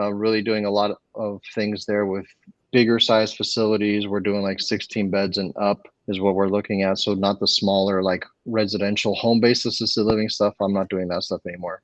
Really doing a lot of things there with bigger size facilities. We're doing like 16 beds and up is what we're looking at. So not the smaller like residential home-based assisted living stuff. I'm not doing that stuff anymore.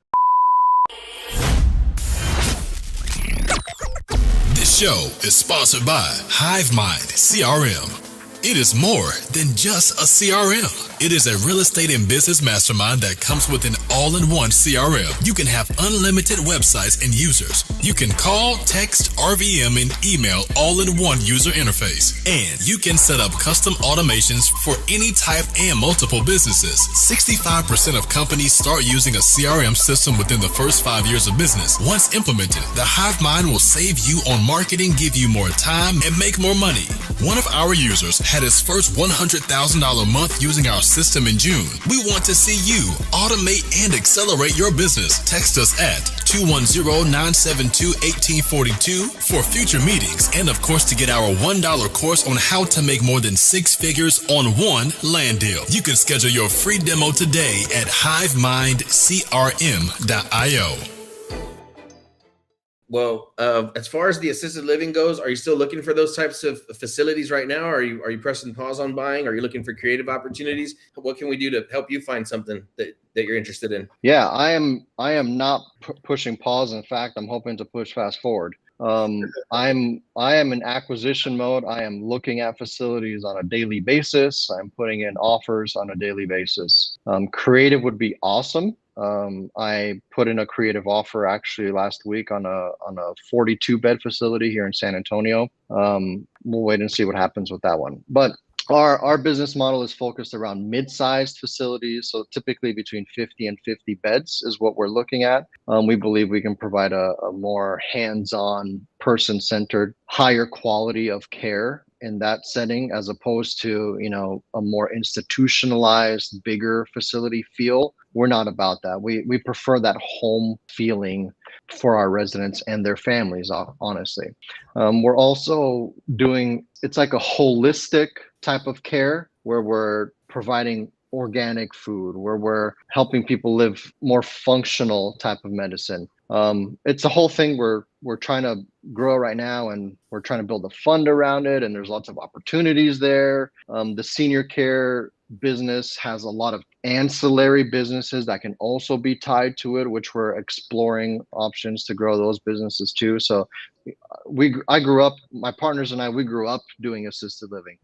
This show is sponsored by HiveMind CRM. It is more than just a CRM. It is a real estate and business mastermind that comes with an all-in-one CRM. You can have unlimited websites and users. You can call, text, RVM, and email all in one user interface. And you can set up custom automations for any type and multiple businesses. 65% of companies start using a CRM system within the first 5 years of business. Once implemented, the HiveMind will save you on marketing, give you more time, and make more money. One of our users had his first $100,000 month using our system in June. We want to see you automate and accelerate your business. Text us at 210-972-1842 for future meetings, and of course to get our $1 course on how to make more than 6 figures on one land deal. You can schedule your free demo today at hivemindcrm.io. Well, as far as the assisted living goes, are you still looking for those types of facilities right now? Are you pressing pause on buying? Are you looking for creative opportunities? What can we do to help you find something that you're interested in? Yeah, I am not pushing pause. In fact, I'm hoping to push fast forward. I am in acquisition mode. I am looking at facilities on a daily basis. I'm putting in offers on a daily basis. Creative would be awesome. I put in a creative offer actually last week on a 42 bed facility here in San Antonio. We'll wait and see what happens with that one. But our business model is focused around mid-sized facilities. So typically between 50 and 50 beds is what we're looking at. We believe we can provide a more hands-on, person-centered, higher quality of care in that setting, as opposed to, a more institutionalized, bigger facility feel. We're not about that. We prefer that home feeling for our residents and their families, honestly. We're also doing, it's like a holistic type of care where we're providing organic food, where we're helping people live more functional type of medicine. It's a whole thing we're trying to grow right now, and we're trying to build a fund around it, and there's lots of opportunities there. The senior care business has a lot of ancillary businesses that can also be tied to it, which we're exploring options to grow those businesses too. So I grew up, my partners and I, we grew up doing assisted living.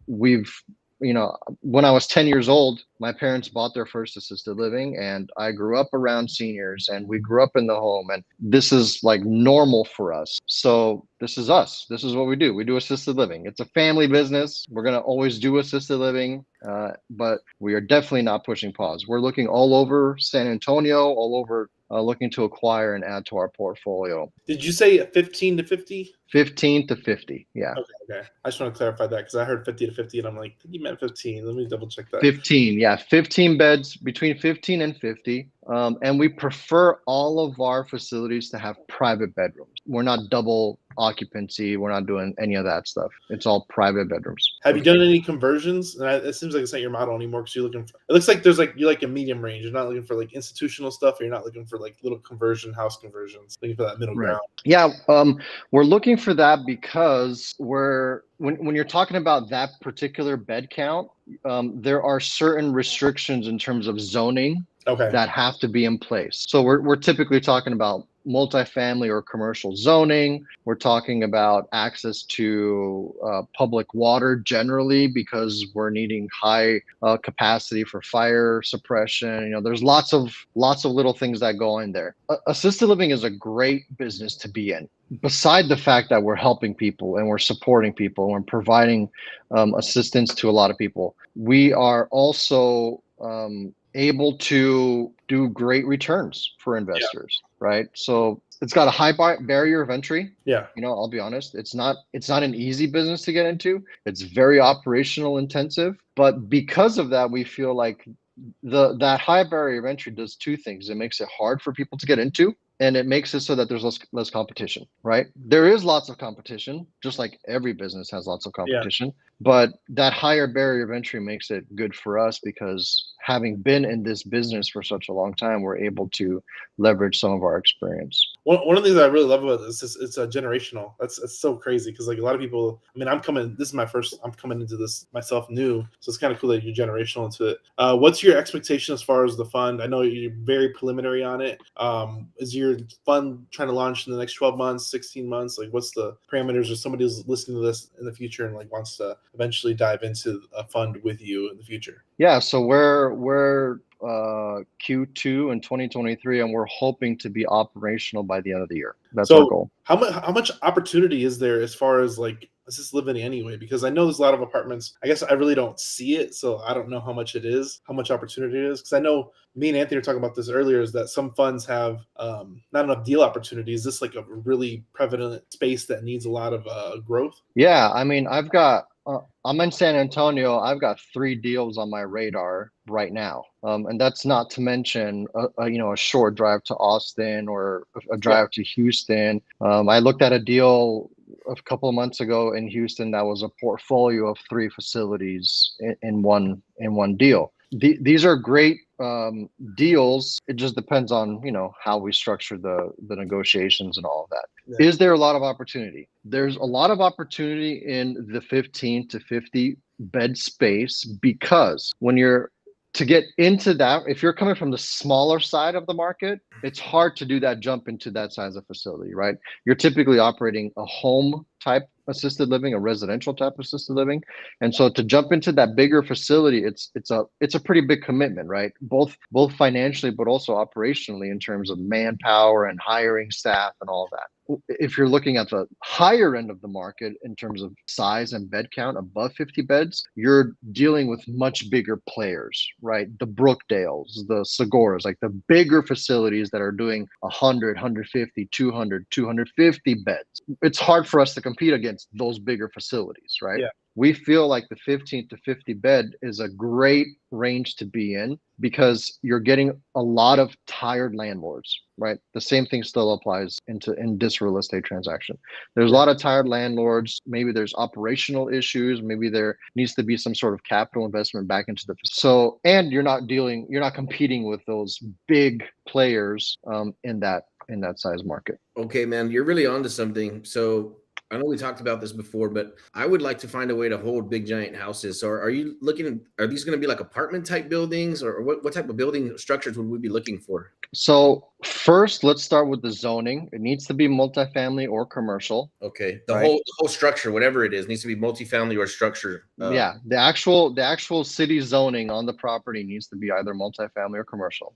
When I was 10 years old, my parents bought their first assisted living, and I grew up around seniors, and we grew up in the home, and this is like normal for us. So this is us. This is what we do. We do assisted living. It's a family business. We're going to always do assisted living, but we are definitely not pushing pause. We're looking all over San Antonio, all over, looking to acquire and add to our portfolio. Did you say 15 to 50? 15 to 50, yeah. Okay. I just want to clarify that because I heard 50 to 50 and I'm like, you meant 15. Let me double check that. 15, yeah. 15 beds, between 15 and 50. And we prefer all of our facilities to have private bedrooms. We're not double occupancy. We're not doing any of that stuff. It's all private bedrooms. Have you done any conversions? It seems like it's not your model anymore because you're looking for, it looks like you're like a medium range. You're not looking for like institutional stuff, or you're not looking for like little house conversions, looking for that middle ground. Yeah, we're looking for that because when you're talking about that particular bed count, there are certain restrictions in terms of zoning that have to be in place. So we're typically talking about multifamily or commercial zoning. We're talking about access to public water generally, because we're needing high capacity for fire suppression. There's lots of little things that go in there. Assisted living is a great business to be in. Beside the fact that we're helping people and we're supporting people and we're providing assistance to a lot of people, we are also able to do great returns for investors, right? So it's got a high barrier of entry. Yeah. I'll be honest, it's not an easy business to get into. It's very operational intensive, but because of that, we feel like that high barrier of entry does two things. It makes it hard for people to get into, and it makes it so that there's less competition, right? There is lots of competition, just like every business has lots of competition, but that higher barrier of entry makes it good for us because having been in this business for such a long time, we're able to leverage some of our experience. One of the things I really love about this is it's a generational. That's so crazy because like a lot of people. I mean, I'm coming. This is my first. I'm coming into this myself new, so it's kind of cool that you're generational into it. What's your expectation as far as the fund? I know you're very preliminary on it. Is your fund trying to launch in the next 12 months, 16 months? Like, what's the parameters? Or somebody who's listening to this in the future and like wants to eventually dive into a fund with you in the future? Yeah, so we're Q2 in 2023, and we're hoping to be operational by the end of the year. That's our So goal. how much opportunity is there as far as like assisted living anyway? Because I know there's a lot of apartments. I guess I really don't see it, so I don't know how much it is, how much opportunity it is. Because I know me and Anthony were talking about this earlier, is that some funds have not enough deal opportunities. Is this like a really prevalent space that needs a lot of growth? Yeah, I mean, I'm in San Antonio. I've got 3 deals on my radar right now, and that's not to mention a short drive to Austin or a drive to Houston. I looked at a deal a couple of months ago in Houston that was a portfolio of 3 facilities in one deal. These are great deals. It just depends on how we structure the negotiations and all of that. Yeah. Is there a lot of opportunity? There's a lot of opportunity in the 15 to 50 bed space, because when you're to get into that, if you're coming from the smaller side of the market, it's hard to do that jump into that size of facility, right? You're typically operating a home type assisted living, a residential type assisted living. And so to jump into that bigger facility, it's a pretty big commitment, right? Both financially, but also operationally in terms of manpower and hiring staff and all of that. If you're looking at the higher end of the market in terms of size and bed count above 50 beds, you're dealing with much bigger players, right? The Brookdales, the Segoras, like the bigger facilities that are doing 100, 150, 200, 250 beds. It's hard for us to compete against those bigger facilities, right? Yeah. We feel like the 15 to 50 bed is a great range to be in because you're getting a lot of tired landlords, right? The same thing still applies in this real estate transaction. There's a lot of tired landlords. Maybe there's operational issues. Maybe there needs to be some sort of capital investment back into and you're not competing with those big players in that size market. Okay, man, you're really onto something. So I know we talked about this before, but I would like to find a way to hold big giant houses. So are these going to be like apartment type buildings, or what type of building structures would we be looking for? So first, let's start with the zoning. It needs to be multifamily or commercial. Okay. Right. The whole structure, whatever it is, needs to be multifamily or structure. Yeah, the actual city zoning on the property needs to be either multifamily or commercial.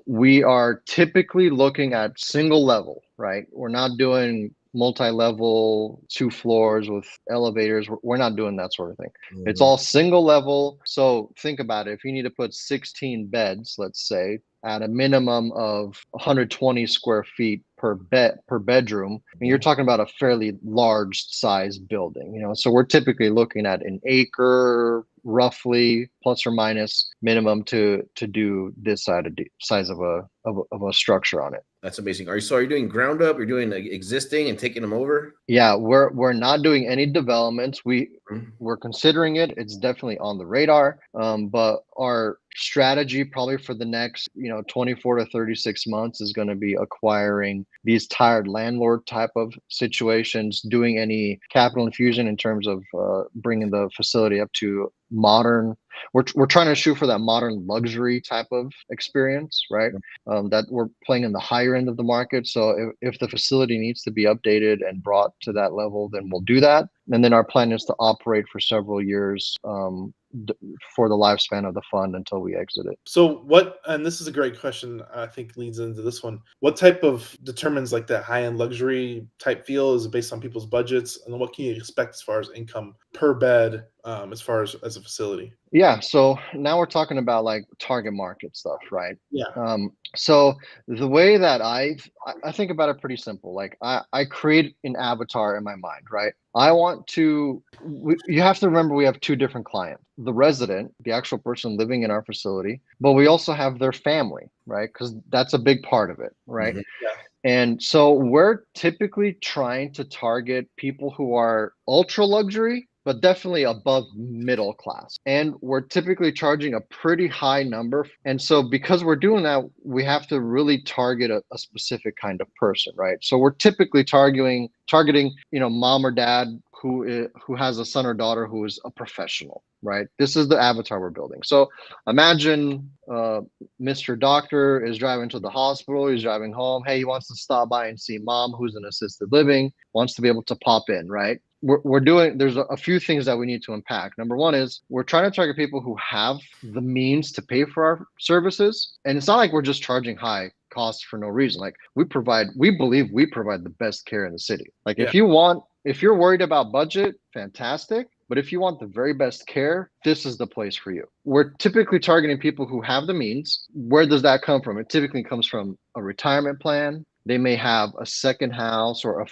We are typically looking at single level, right? We're not doing multi-level 2 floors with elevators. We're not doing that sort of thing. Mhm. It's all single level. So think about it. If you need to put 16 beds, let's say, at a minimum of 120 square feet per bedroom, and you're talking about a fairly large size building, so we're typically looking at an acre roughly, plus or minus, minimum to do this size of a structure on it. That's amazing. Are you doing ground up? You're doing existing and taking them over? Yeah, we're not doing any developments. We're considering it. It's definitely on the radar. But our strategy probably for the next 24 to 36 months is going to be acquiring these tired landlord type of situations, doing any capital infusion in terms of bringing the facility up to modern. We're trying to shoot for that modern luxury type of experience, right? That we're playing in the higher end of the market. So if the facility needs to be updated and brought to that level, then we'll do that. And then our plan is to operate for several years for the lifespan of the fund until we exit it. So and this is a great question, I think leads into this one. What type of determines like that high-end luxury type feel? Is it based on people's budgets? And then what can you expect as far as income per bed as far as a facility? Yeah, so now we're talking about like target market stuff, right? Yeah. So the way that I think about it pretty simple. Like I create an avatar in my mind, right? You have to remember we have 2 different clients. The resident, the actual person living in our facility, but we also have their family, right? Because that's a big part of it, right? Mhm. Yeah. And so we're typically trying to target people who are ultra luxury, but definitely above middle class. And we're typically charging a pretty high number. And so because we're doing that, we have to really target a specific kind of person, right? So we're typically targeting, mom or dad who has a son or daughter who is a professional, right? This is the avatar we're building. So imagine Mr. Doctor is driving to the hospital, he's driving home. Hey, he wants to stop by and see mom who's in assisted living, wants to be able to pop in, right? There's a few things that we need to unpack. Number one is we're trying to target people who have the means to pay for our services. And it's not like we're just charging high costs for no reason. Like we believe we provide the best care in the city. Like if you're worried about budget, fantastic. But if you want the very best care, this is the place for you. We're typically targeting people who have the means. Where does that come from? It typically comes from a retirement plan. They may have a second house or a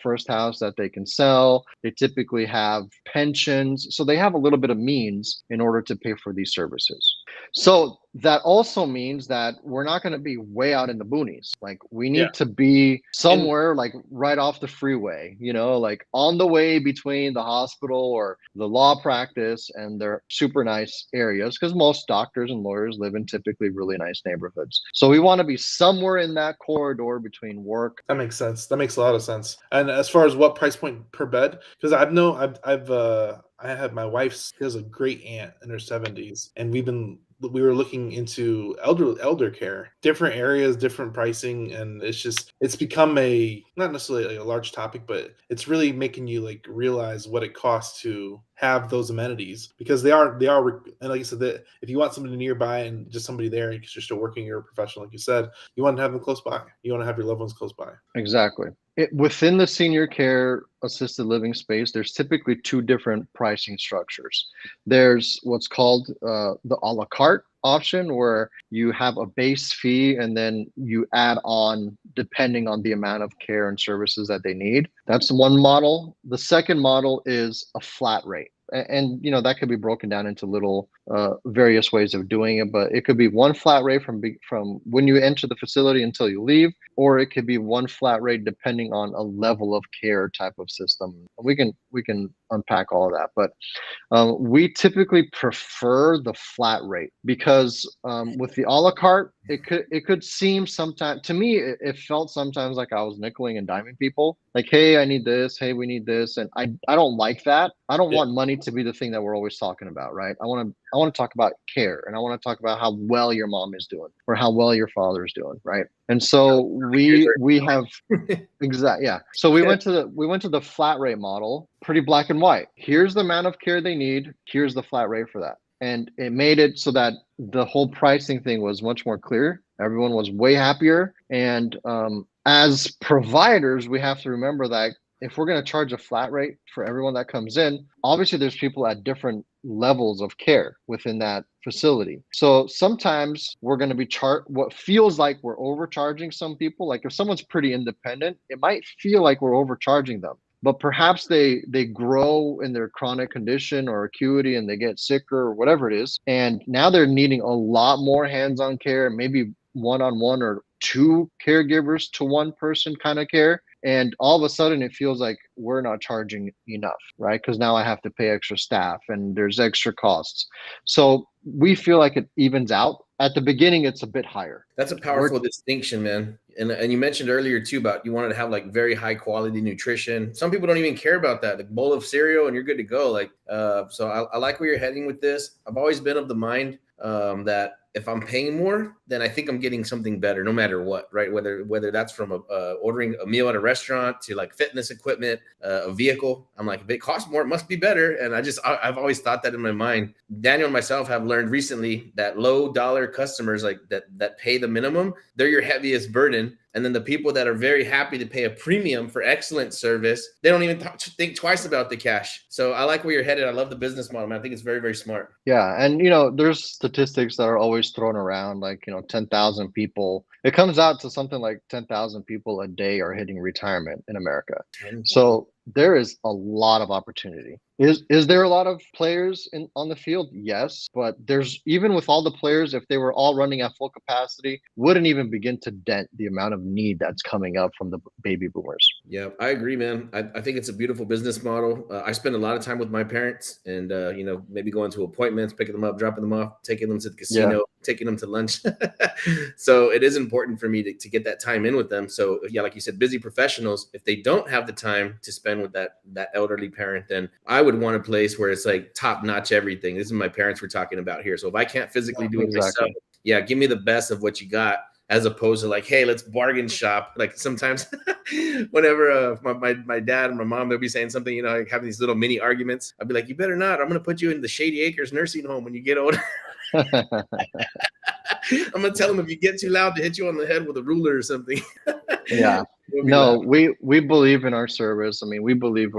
first house that they can sell. They typically have pensions. So they have a little bit of means in order to pay for these services. So that also means that we're not going to be way out in the boonies. Like we need to be somewhere like right off the freeway, like on the way between the hospital or the law practice and their super nice areas, because most doctors and lawyers live in typically really nice neighborhoods. So we want to be somewhere in that corridor between work. That makes sense. That makes a lot of sense. And as far as what price point per bed, because I have my wife's. She has a great aunt in her 70s, and we were looking into elder care, different areas, different pricing, and it's become not necessarily a large topic, but it's really making you like realize what it costs to have those amenities, because they are, and like you said, that if you want somebody nearby and just somebody there because you're still working, you're a professional, like you said, you want to have them close by. You want to have your loved ones close by. Exactly. Within the senior care assisted living space, there's typically two different pricing structures. There's what's called the a la carte option, where you have a base fee and then you add on depending on the amount of care and services that they need. That's one model. The second model is a flat rate. And that could be broken down into little various ways of doing it, but it could be one flat rate from when you enter the facility until you leave, or it could be one flat rate depending on a level of care type of system. We can unpack all of that, but we typically prefer the flat rate because with the a la carte, it could seem sometimes, to me, it felt sometimes like I was nickeling and diming people. Like, hey, I need this. Hey, we need this, and I don't like that. I don't want money to be the thing that we're always talking about, right? I want to talk about care, and I want to talk about how well your mom is doing or how well your father is doing, right? And so we have exactly, yeah. So we went to the flat rate model, pretty black and white. Here's the amount of care they need. Here's the flat rate for that. And it made it so that the whole pricing thing was much more clear. Everyone was way happier. And as providers, we have to remember that if we're going to charge a flat rate for everyone that comes in, obviously there's people at different levels of care within that facility. So sometimes we're going to be what feels like we're overcharging some people. Like if someone's pretty independent, it might feel like we're overcharging them. But perhaps they grow in their chronic condition or acuity and they get sicker or whatever it is. And now they're needing a lot more hands-on care, maybe one-on-one or two caregivers to one person kind of care. And all of a sudden it feels like we're not charging enough, right? Because now I have to pay extra staff and there's extra costs. So we feel like it evens out. At the beginning, it's a bit higher. That's a powerful distinction, man. And you mentioned earlier too about you wanted to have like very high quality nutrition. Some people don't even care about that. Like bowl of cereal and you're good to go. Like, so I like where you're heading with this. I've always been of the mind that if I'm paying more, then I think I'm getting something better, no matter what, right? Whether that's from ordering a meal at a restaurant to like fitness equipment, a vehicle. I'm like, if it costs more, it must be better. And I've always thought that in my mind. Daniel and myself have learned recently that low dollar customers like that pay the minimum, they're your heaviest burden. And then the people that are very happy to pay a premium for excellent service, they don't even think twice about the cash. So I like where you're headed. I love the business model, man. I think it's very, very smart. Yeah. And, there's statistics that are always thrown around, like, 10,000 people. It comes out to something like 10,000 people a day are hitting retirement in America. So there is a lot of opportunity. Is there a lot of players on the field? Yes, but there's even with all the players, if they were all running at full capacity, wouldn't even begin to dent the amount of need that's coming up from the baby boomers. Yeah, I agree, man. I think it's a beautiful business model. I spend a lot of time with my parents and, maybe going to appointments, picking them up, dropping them off, taking them to the Yeah, casino, taking them to lunch. So it is important for me to get that time in with them. So yeah, like you said, busy professionals, if they don't have the time to spend with that elderly parent, then I would want a place where it's like top notch everything. This is my parents we're talking about here. So if I can't physically do it myself, exactly. yeah, give me the best of what you got, as opposed to like, hey, let's bargain shop. Like sometimes whenever my dad and my mom, they'll be saying something, like having these little mini arguments. I'd be like, you better not. I'm going to put you in the Shady Acres nursing home when you get older. I'm going to tell them if you get too loud to hit you on the head with a ruler or something. Yeah. No, we believe in our service. I mean, we believe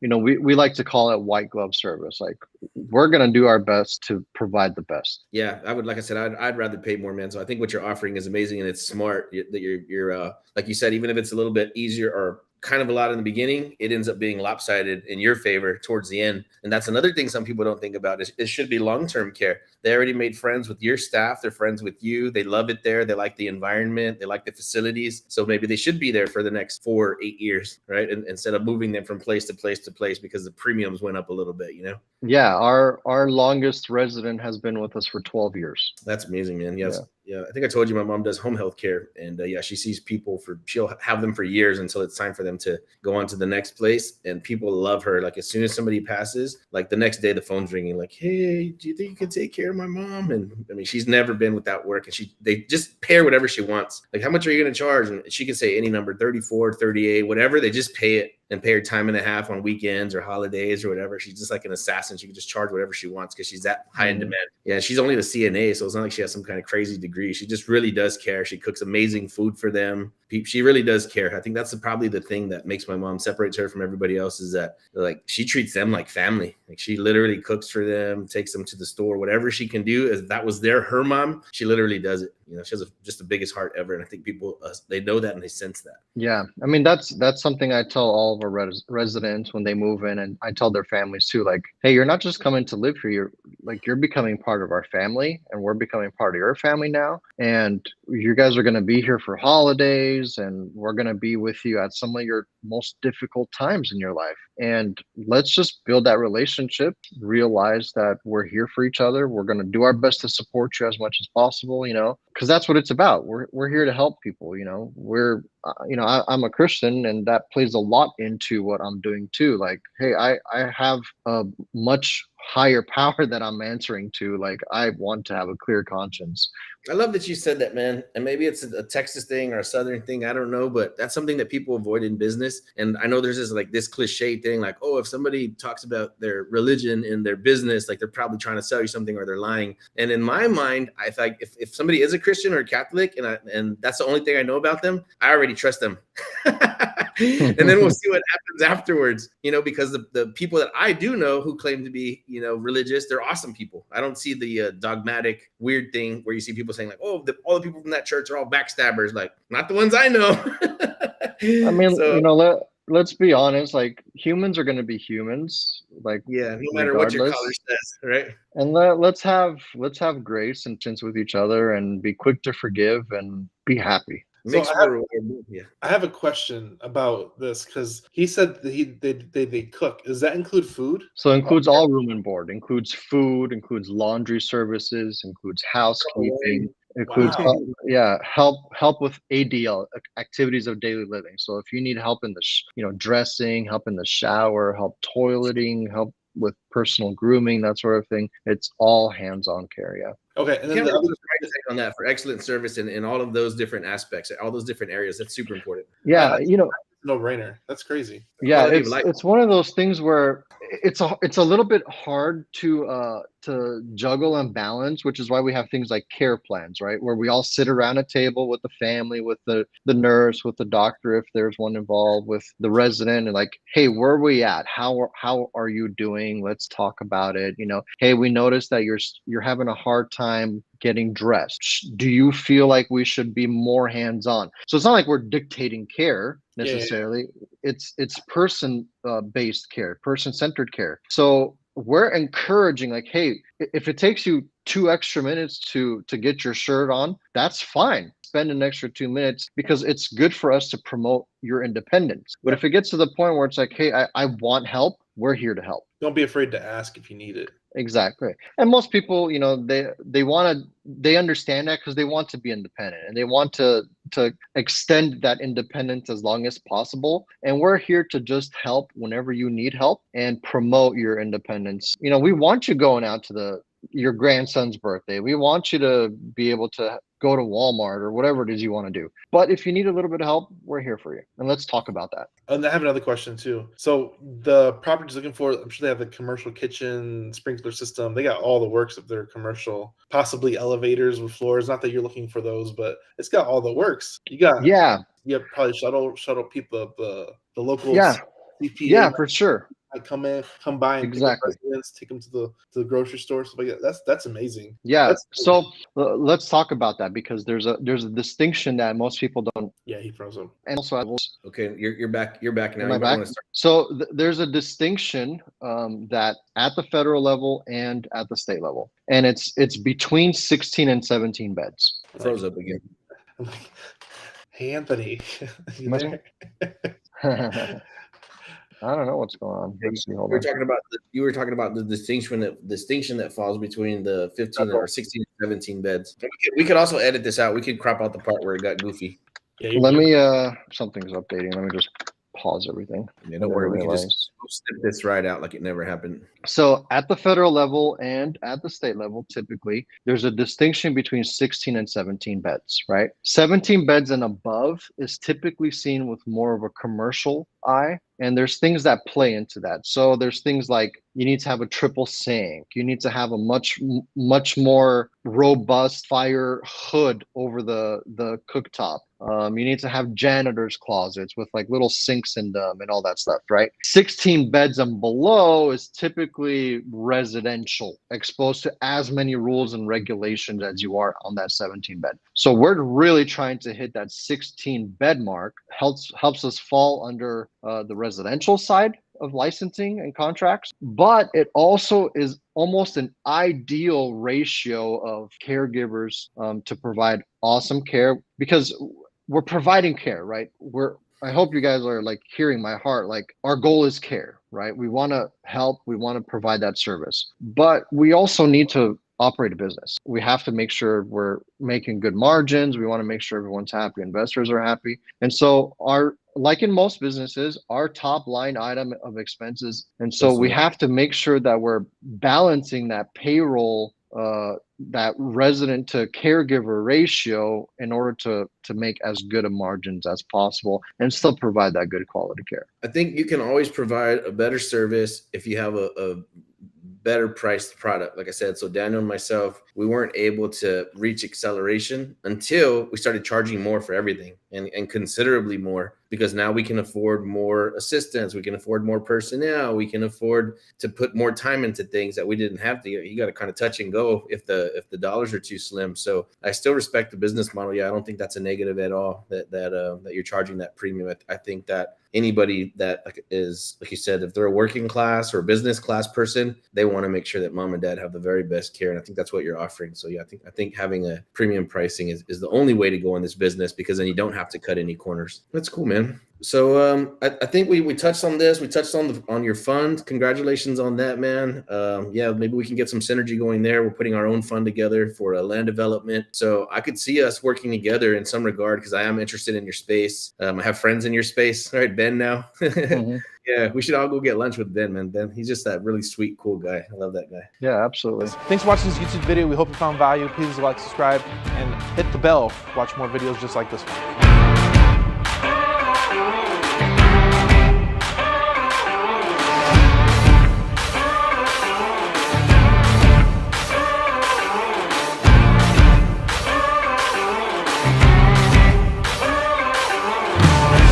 we like to call it white glove service. Like we're going to do our best to provide the best. Yeah, like I said, I'd rather pay more, man. So I think what you're offering is amazing, and it's smart that you're like you said, even if it's a little bit easier or kind of a lot in the beginning, it ends up being lopsided in your favor towards the end. And that's another thing some people don't think about is it should be long-term care. They already made friends with your staff. They're friends with you. They love it there. They like the environment. They like the facilities. So maybe they should be there for the next 4 or 8 years, right? And instead of moving them from place to place to place because the premiums went up a little bit, Yeah, our longest resident has been with us for 12 years. That's amazing, man. Yes. Yeah. I think I told you my mom does home health care, and she sees people she'll have them for years until it's time for them to go on to the next place. And people love her. Like as soon as somebody passes, like the next day, the phone's ringing like, hey, do you think you can take care of my mom? And I mean, she's never been without work, and they just pay her whatever she wants. Like, how much are you going to charge? And she can say any number, 34, 38, whatever. They just pay it and pay her time and a half on weekends or holidays or whatever. She's just like an assassin. She can just charge whatever she wants because she's that high in demand. Yeah, she's only the CNA, so it's not like she has some kind of crazy degree. She just really does care. She cooks amazing food for them. She really does care. I think that's probably the thing that makes my mom separates her from everybody else is that like she treats them like family. Like she literally cooks for them, takes them to the store, whatever she can do. If that was her mom, she literally does it. She has just the biggest heart ever, and I think people they know that and they sense that. Yeah, I mean that's something I tell all of our residents when they move in, and I tell their families too. Like, hey, you're not just coming to live here. You're becoming part of our family, and we're becoming part of your family now. And you guys are going to be here for holidays, and we're going to be with you at some of your most difficult times in your life. And let's just build that relationship. Realize that we're here for each other. We're going to do our best to support you as much as possible. Because that's what it's about. We're here to help people. I'm a Christian, and that plays a lot into what I'm doing too. Like, hey, I have a much higher power that I'm answering to. Like, I want to have a clear conscience. I love that you said that, man. And maybe it's a Texas thing or a Southern thing. I don't know, but that's something that people avoid in business. And I know there's this cliche thing like, oh, if somebody talks about their religion in their business, like they're probably trying to sell you something or they're lying. And in my mind, I think if somebody is a Christian or a Catholic and that's the only thing I know about them, I already trust them. And then we'll see what happens afterwards, because the people that I do know who claim to be, religious, they're awesome people. I don't see the dogmatic weird thing where you see people saying like, oh, all the people from that church are all backstabbers. Like, not the ones I know. I mean, let's be honest, like humans are going to be humans. Like, yeah, no matter what your color says, right? And let's have grace and patience with each other and be quick to forgive and be happy. So I have a question about this because he said that they cook. Does that include food? So it includes all room and board, includes food, includes laundry services, includes housekeeping, includes help with ADL, activities of daily living. So if you need help in the dressing, help in the shower, help toileting, help with personal grooming, that sort of thing, it's all hands-on care. Yeah. Okay, and then on that for excellent service in all of those different aspects, all those different areas. That's super important. Yeah, no-brainer. That's crazy. Yeah, it's one of those things where it's a little bit hard to juggle and balance, which is why we have things like care plans, right? Where we all sit around a table with the family, with the nurse, with the doctor, if there's one involved, with the resident, and like, hey, where are we at? How are you doing? Let's talk about it. Hey, we noticed that you're having a hard time getting dressed. Do you feel like we should be more hands-on? So it's not like we're dictating care. necessarily. It's person based care, person centered care. So we're encouraging, like, hey, if it takes you 2 extra minutes to get your shirt on, that's fine. Spend an extra 2 minutes, because it's good for us to promote your independence. But if it gets to the point where it's like, hey, I want help, we're here to help. Don't be afraid to ask if you need it. Exactly. And most people, you know, they understand that because they want to be independent, and they want to extend that independence as long as possible. And we're here to just help whenever you need help and promote your independence. You know, we want you going out to your grandson's birthday. We want you to be able to go to Walmart or whatever it is you want to do. But if you need a little bit of help, we're here for you. And let's talk about that. And I have another question too. So the property's looking for, I'm sure they have the commercial kitchen, sprinkler system. They got all the works of their commercial, possibly elevators with floors. Not that you're looking for those, but it's got all the works. You got, you have probably shuttle people, the local CPA. Yeah, for sure. Come by and exactly. Take them to the grocery store, stuff like that. That's amazing. Yeah. So let's talk about that, because there's a distinction that most people don't. Yeah, he froze up. And also, okay, you're back. You're back now. Am I back? So there's a distinction that at the federal level and at the state level, and it's between 16 and 17 beds. Froze up again. I'm like, hey Anthony, you there? I don't know what's going on. Let's see, you were talking about the distinction that falls between the 15 or 16 and 17 beds. We could also edit this out. We could crop out the part where it got goofy. Yeah, let me something's updating. Let me just pause everything. Yeah, don't worry, we can just snip this right out like it never happened. So at the federal level and at the state level, typically there's a distinction between 16 and 17 beds, right? 17 beds and above is typically seen with more of a commercial eye. And there's things that play into that. So there's things like you need to have a triple sink. You need to have a much more robust fire hood over the cooktop. You need to have janitor's closets with like little sinks in them and all that stuff, right? 16 beds and below is typically residential, exposed to as many rules and regulations as you are on that 17 bed. So we're really trying to hit that 16 bed mark. Helps us fall under the residential side of licensing and contracts, but it also is almost an ideal ratio of caregivers to provide awesome care, because we're providing care, right? I hope you guys are like hearing my heart. Like, our goal is care, right? We want to help, we want to provide that service, but we also need to operate a business. We have to make sure we're making good margins. We want to make sure everyone's happy, investors are happy. And so like in most businesses, our top line item of expenses. And so we have to make sure that we're balancing that payroll, that resident to caregiver ratio in order to make as good a margins as possible and still provide that good quality care. I think you can always provide a better service if you have a better priced product. Like I said, so Daniel and myself, we weren't able to reach acceleration until we started charging more for everything, and considerably more, because now we can afford more assistants, we can afford more personnel, we can afford to put more time into things that we didn't have to. You got to kind of touch and go if the dollars are too slim. So I still respect the business model. Yeah, I don't think that's a negative at all that you're charging that premium. I think that anybody that is, like you said, if they're a working class or a business class person, they want to make sure that mom and dad have the very best care. And I think that's what you're offering. So yeah, I think having a premium pricing is the only way to go in this business, because then you don't have to cut any corners. That's cool, man. So I think we touched on this. We touched on your fund. Congratulations on that, man. Yeah, maybe we can get some synergy going there. We're putting our own fund together for a land development. So I could see us working together in some regard, because I am interested in your space. I have friends in your space. All right, Ben now. Mm-hmm. Yeah, we should all go get lunch with Ben, man. Ben, he's just that really sweet, cool guy. I love that guy. Yeah, absolutely. Thanks for watching this YouTube video. We hope you found value. Please like, subscribe, and hit the bell. Watch more videos just like this one.